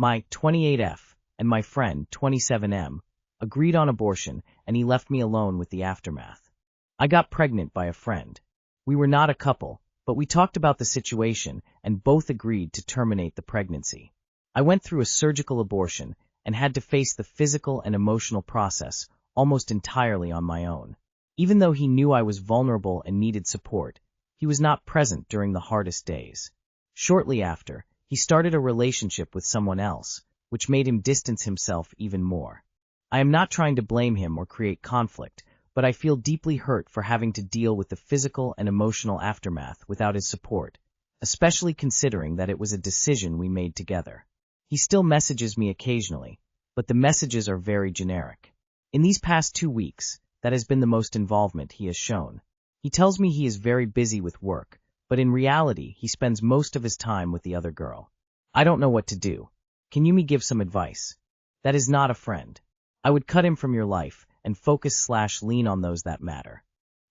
My 28F and my friend 27M agreed on abortion, and he left me alone with the aftermath. I got pregnant by a friend. We were not a couple, but we talked about the situation and both agreed to terminate the pregnancy. I went through a surgical abortion and had to face the physical and emotional process almost entirely on my own. Even though he knew I was vulnerable and needed support, he was not present during the hardest days. Shortly after, he started a relationship with someone else, which made him distance himself even more. I am not trying to blame him or create conflict, but I feel deeply hurt for having to deal with the physical and emotional aftermath without his support, especially considering that it was a decision we made together. He still messages me occasionally, but the messages are very generic. In these past 2 weeks, that has been the most involvement he has shown. He tells me he is very busy with work, but in reality he spends most of his time with the other girl. I don't know what to do. Can you give some advice? That is not a friend. I would cut him from your life and focus/lean on those that matter.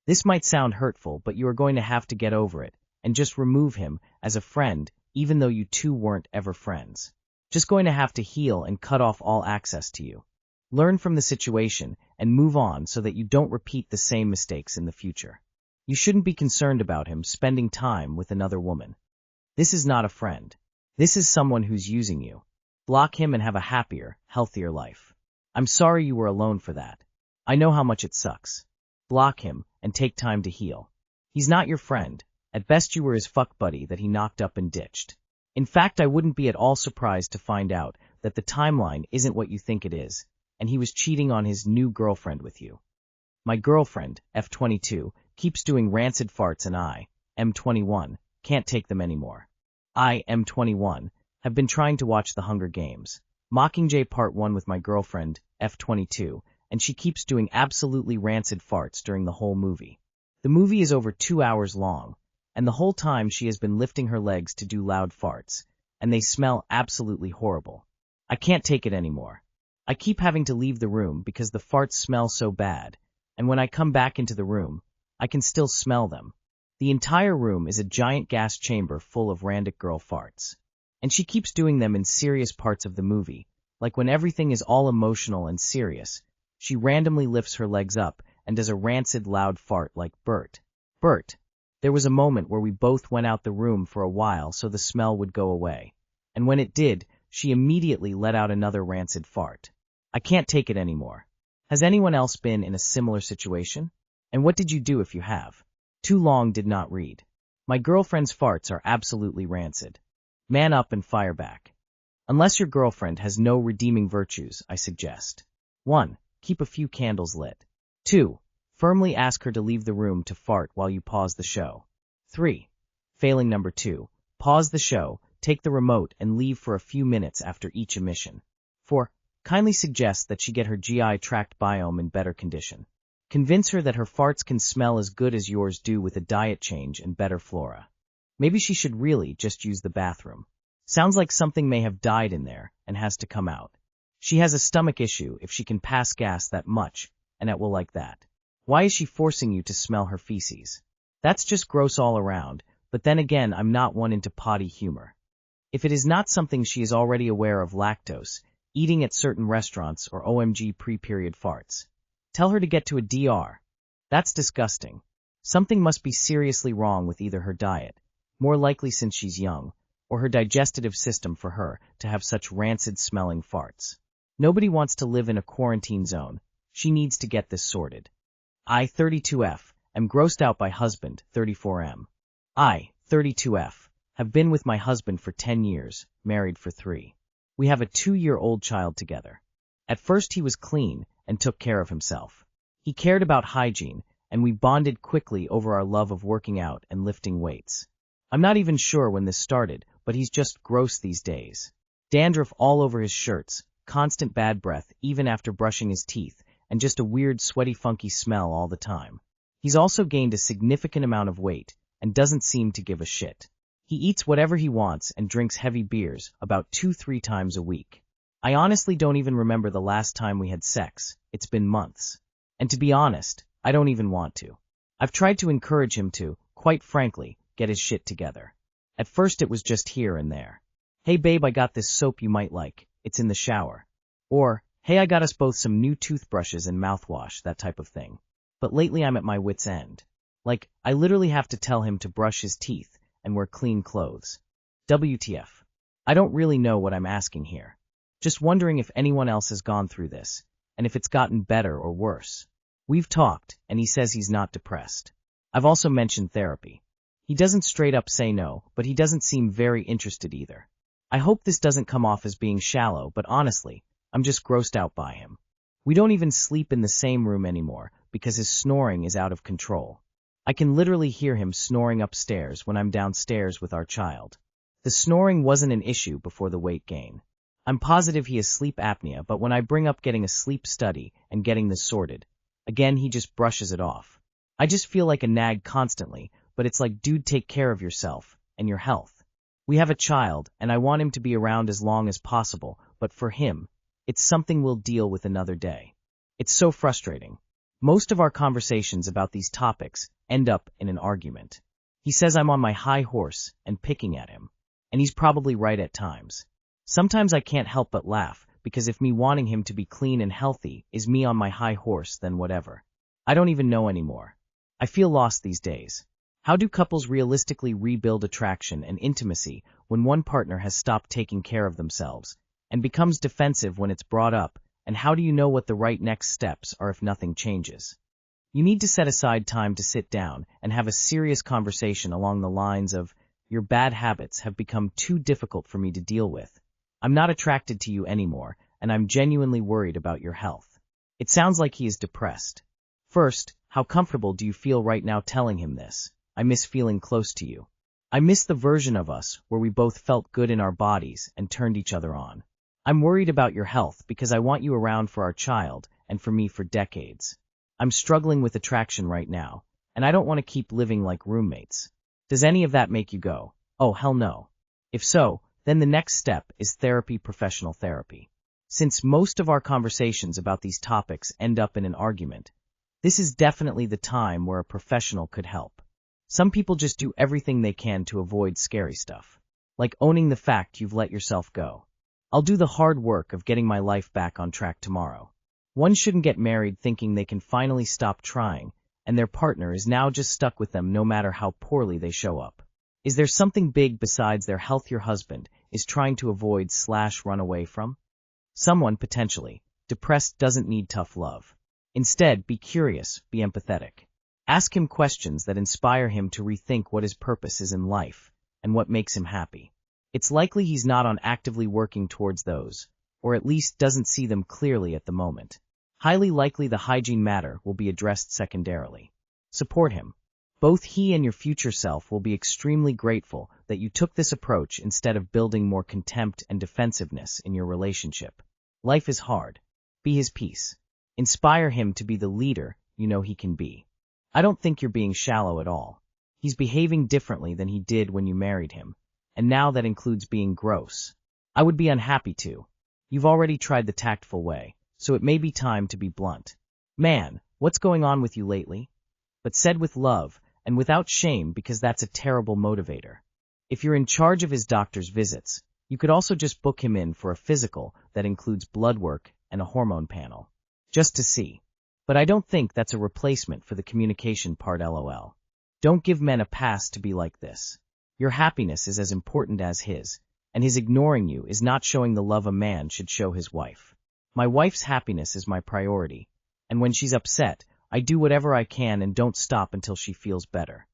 This might sound hurtful, but you are going to have to get over it and just remove him as a friend, even though you two weren't ever friends. Just going to have to heal and cut off all access to you. Learn from the situation and move on so that you don't repeat the same mistakes in the future. You shouldn't be concerned about him spending time with another woman. This is not a friend. This is someone who's using you. Block him and have a happier, healthier life. I'm sorry you were alone for that. I know how much it sucks. Block him and take time to heal. He's not your friend. At best you were his fuck buddy that he knocked up and ditched. In fact, I wouldn't be at all surprised to find out that the timeline isn't what you think it is, and he was cheating on his new girlfriend with you. My girlfriend, F22, keeps doing rancid farts and I, M21, can't take them anymore. I, M21, have been trying to watch The Hunger Games, Mockingjay Part 1 with my girlfriend, F22, and she keeps doing absolutely rancid farts during the whole movie. The movie is over 2 hours long, and the whole time she has been lifting her legs to do loud farts, and they smell absolutely horrible. I can't take it anymore. I keep having to leave the room because the farts smell so bad, and when I come back into the room, I can still smell them. The entire room is a giant gas chamber full of randic girl farts. And she keeps doing them in serious parts of the movie, like when everything is all emotional and serious, she randomly lifts her legs up and does a rancid loud fart like Bert. Bert. There was a moment where we both went out the room for a while so the smell would go away, and when it did, she immediately let out another rancid fart. I can't take it anymore. Has anyone else been in a similar situation? And what did you do if you have? Too long did not read. My girlfriend's farts are absolutely rancid. Man up and fire back. Unless your girlfriend has no redeeming virtues, I suggest. 1. Keep a few candles lit. 2. Firmly ask her to leave the room to fart while you pause the show. 3. Failing number 2. Pause the show, take the remote, and leave for a few minutes after each emission. 4. Kindly suggest that she get her GI tract biome in better condition. Convince her that her farts can smell as good as yours do with a diet change and better flora. Maybe she should really just use the bathroom. Sounds like something may have died in there and has to come out. She has a stomach issue if she can pass gas that much and it will like that. Why is she forcing you to smell her feces? That's just gross all around, but then again I'm not one into potty humor. If it is not something she is already aware of, lactose, eating at certain restaurants, or OMG pre-period farts, tell her to get to a DR. That's disgusting. Something must be seriously wrong with either her diet, more likely since she's young, or her digestive system for her to have such rancid-smelling farts. Nobody wants to live in a quarantine zone. She needs to get this sorted. I, 32F, am grossed out by husband, 34M. I, 32F, have been with my husband for 10 years, married for 3. We have a 2-year-old child together. At first he was clean and took care of himself. He cared about hygiene, and we bonded quickly over our love of working out and lifting weights. I'm not even sure when this started, but he's just gross these days. Dandruff all over his shirts, constant bad breath even after brushing his teeth, and just a weird sweaty funky smell all the time. He's also gained a significant amount of weight and doesn't seem to give a shit. He eats whatever he wants and drinks heavy beers about 2-3 times a week. I honestly don't even remember the last time we had sex. It's been months. And to be honest, I don't even want to. I've tried to encourage him to, quite frankly, get his shit together. At first it was just here and there. Hey babe, I got this soap you might like. It's in the shower. Or, hey, I got us both some new toothbrushes and mouthwash, that type of thing. But lately I'm at my wit's end. Like, I literally have to tell him to brush his teeth and wear clean clothes. WTF. I don't really know what I'm asking here. Just wondering if anyone else has gone through this, and if it's gotten better or worse. We've talked, and he says he's not depressed. I've also mentioned therapy. He doesn't straight up say no, but he doesn't seem very interested either. I hope this doesn't come off as being shallow, but honestly, I'm just grossed out by him. We don't even sleep in the same room anymore because his snoring is out of control. I can literally hear him snoring upstairs when I'm downstairs with our child. The snoring wasn't an issue before the weight gain. I'm positive he has sleep apnea, but when I bring up getting a sleep study and getting this sorted, again he just brushes it off. I just feel like a nag constantly, but it's like, dude, take care of yourself and your health. We have a child, and I want him to be around as long as possible, but for him, it's something we'll deal with another day. It's so frustrating. Most of our conversations about these topics end up in an argument. He says I'm on my high horse and picking at him, and he's probably right at times. Sometimes I can't help but laugh, because if me wanting him to be clean and healthy is me on my high horse, then whatever. I don't even know anymore. I feel lost these days. How do couples realistically rebuild attraction and intimacy when one partner has stopped taking care of themselves and becomes defensive when it's brought up, and how do you know what the right next steps are if nothing changes? You need to set aside time to sit down and have a serious conversation along the lines of, your bad habits have become too difficult for me to deal with. I'm not attracted to you anymore, and I'm genuinely worried about your health. It sounds like he is depressed. First, how comfortable do you feel right now telling him this? I miss feeling close to you. I miss the version of us where we both felt good in our bodies and turned each other on. I'm worried about your health because I want you around for our child and for me for decades. I'm struggling with attraction right now, and I don't want to keep living like roommates. Does any of that make you go, oh hell no? If so, then the next step is therapy, professional therapy. Since most of our conversations about these topics end up in an argument, this is definitely the time where a professional could help. Some people just do everything they can to avoid scary stuff, like owning the fact you've let yourself go. I'll do the hard work of getting my life back on track tomorrow. One shouldn't get married thinking they can finally stop trying, and their partner is now just stuck with them no matter how poorly they show up. Is there something big besides their health your husband is trying to avoid/run away from? Someone, potentially. Depressed doesn't need tough love. Instead, be curious, be empathetic. Ask him questions that inspire him to rethink what his purpose is in life and what makes him happy. It's likely he's not actively working towards those, or at least doesn't see them clearly at the moment. Highly likely the hygiene matter will be addressed secondarily. Support him. Both he and your future self will be extremely grateful that you took this approach instead of building more contempt and defensiveness in your relationship. Life is hard. Be his peace. Inspire him to be the leader you know he can be. I don't think you're being shallow at all. He's behaving differently than he did when you married him, and now that includes being gross. I would be unhappy too. You've already tried the tactful way, so it may be time to be blunt. Man, what's going on with you lately? But said with love, and without shame, because that's a terrible motivator. If you're in charge of his doctor's visits, you could also just book him in for a physical that includes blood work and a hormone panel. Just to see. But I don't think that's a replacement for the communication part, lol. Don't give men a pass to be like this. Your happiness is as important as his, and his ignoring you is not showing the love a man should show his wife. My wife's happiness is my priority, and when she's upset, I do whatever I can and don't stop until she feels better.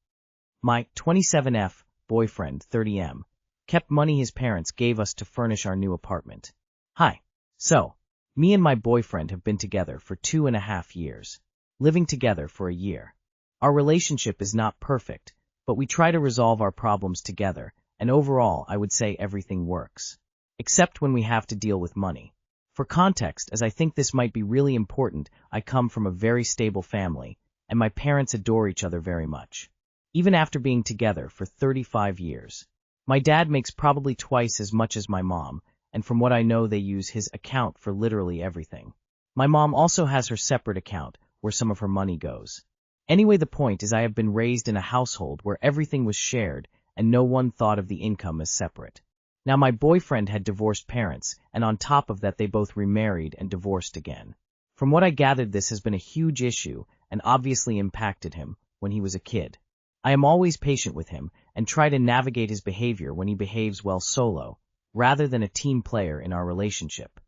My 27F boyfriend, 30M, kept money his parents gave us to furnish our new apartment. Hi. So, me and my boyfriend have been together for 2.5 years, living together for a year. Our relationship is not perfect, but we try to resolve our problems together, and overall I would say everything works. Except when we have to deal with money. For context, as I think this might be really important, I come from a very stable family, and my parents adore each other very much. Even after being together for 35 years. My dad makes probably twice as much as my mom, and from what I know they use his account for literally everything. My mom also has her separate account, where some of her money goes. Anyway, the point is I have been raised in a household where everything was shared, and no one thought of the income as separate. Now my boyfriend had divorced parents, and on top of that they both remarried and divorced again. From what I gathered, this has been a huge issue and obviously impacted him when he was a kid. I am always patient with him and try to navigate his behavior when he behaves well solo, rather than a team player in our relationship.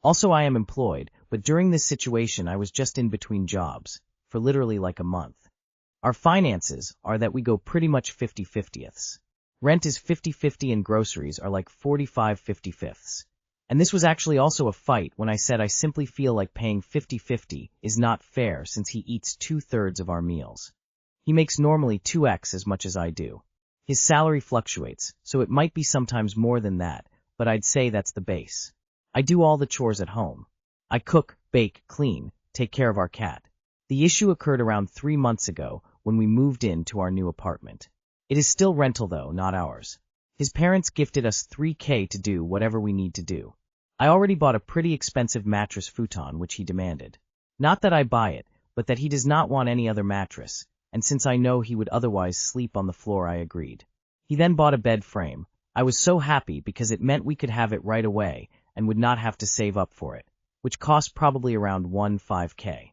Also, I am employed, but during this situation I was just in between jobs, for literally like a month. Our finances are that we go pretty much 50-50ths. Rent is 50-50 and groceries are like 45-55ths. And this was actually also a fight when I said I simply feel like paying 50-50 is not fair since he eats 2/3 of our meals. He makes normally 2x as much as I do. His salary fluctuates, so it might be sometimes more than that, but I'd say that's the base. I do all the chores at home. I cook, bake, clean, take care of our cat. The issue occurred around 3 months ago when we moved into our new apartment. It is still rental though, not ours. His parents gifted us $3,000 to do whatever we need to do. I already bought a pretty expensive mattress futon which he demanded. Not that I buy it, but that he does not want any other mattress, and since I know he would otherwise sleep on the floor I agreed. He then bought a bed frame. I was so happy because it meant we could have it right away and would not have to save up for it, which cost probably around $15,000.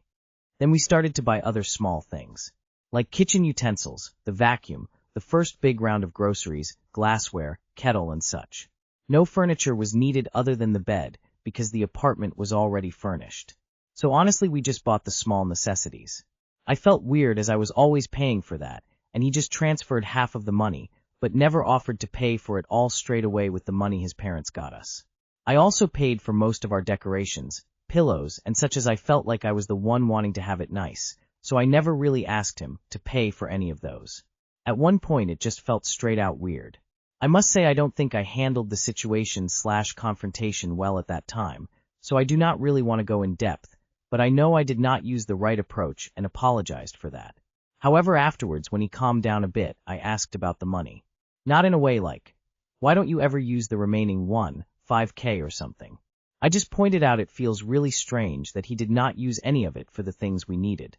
Then we started to buy other small things, like kitchen utensils, the vacuum, the first big round of groceries, glassware, kettle and such. No furniture was needed other than the bed because the apartment was already furnished. So honestly we just bought the small necessities. I felt weird as I was always paying for that, and he just transferred half of the money, but never offered to pay for it all straight away with the money his parents got us. I also paid for most of our decorations, pillows, and such as I felt like I was the one wanting to have it nice, so I never really asked him to pay for any of those. At one point it just felt straight out weird. I must say I don't think I handled the situation/confrontation well at that time, so I do not really want to go in depth, but I know I did not use the right approach and apologized for that. However, afterwards when he calmed down a bit, I asked about the money. Not in a way like, why don't you ever use the remaining $5,000 or something? I just pointed out it feels really strange that he did not use any of it for the things we needed.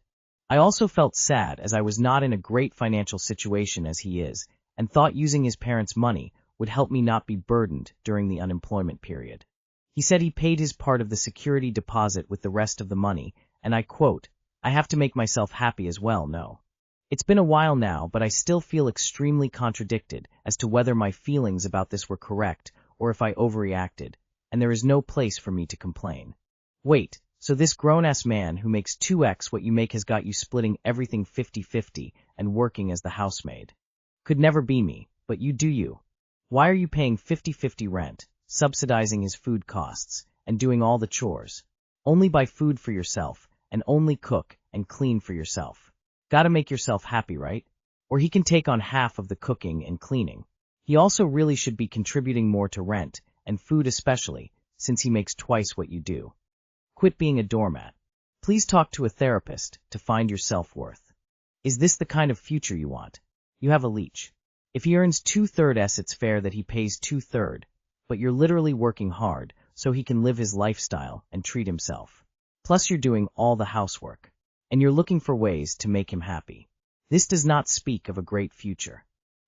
I also felt sad as I was not in a great financial situation as he is, and thought using his parents' money would help me not be burdened during the unemployment period. He said he paid his part of the security deposit with the rest of the money, and I quote, I have to make myself happy as well, no. It's been a while now, but I still feel extremely contradicted as to whether my feelings about this were correct or if I overreacted, and there is no place for me to complain. Wait, so this grown-ass man who makes 2x what you make has got you splitting everything 50-50 and working as the housemaid. Could never be me, but you do you. Why are you paying 50-50 rent, subsidizing his food costs, and doing all the chores? Only buy food for yourself, and only cook and clean for yourself. Gotta make yourself happy, right? Or he can take on half of the cooking and cleaning. He also really should be contributing more to rent, and food especially, since he makes twice what you do. Quit being a doormat. Please talk to a therapist to find your self-worth. Is this the kind of future you want? You have a leech. If he earns 2/3, it's fair that he pays 2/3, but you're literally working hard so he can live his lifestyle and treat himself. Plus you're doing all the housework, and you're looking for ways to make him happy. This does not speak of a great future.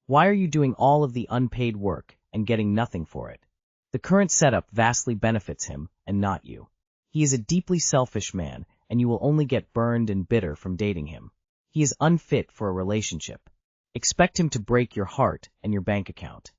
Why are you doing all of the unpaid work and getting nothing for it? The current setup vastly benefits him and not you. He is a deeply selfish man, and you will only get burned and bitter from dating him. He is unfit for a relationship. Expect him to break your heart and your bank account.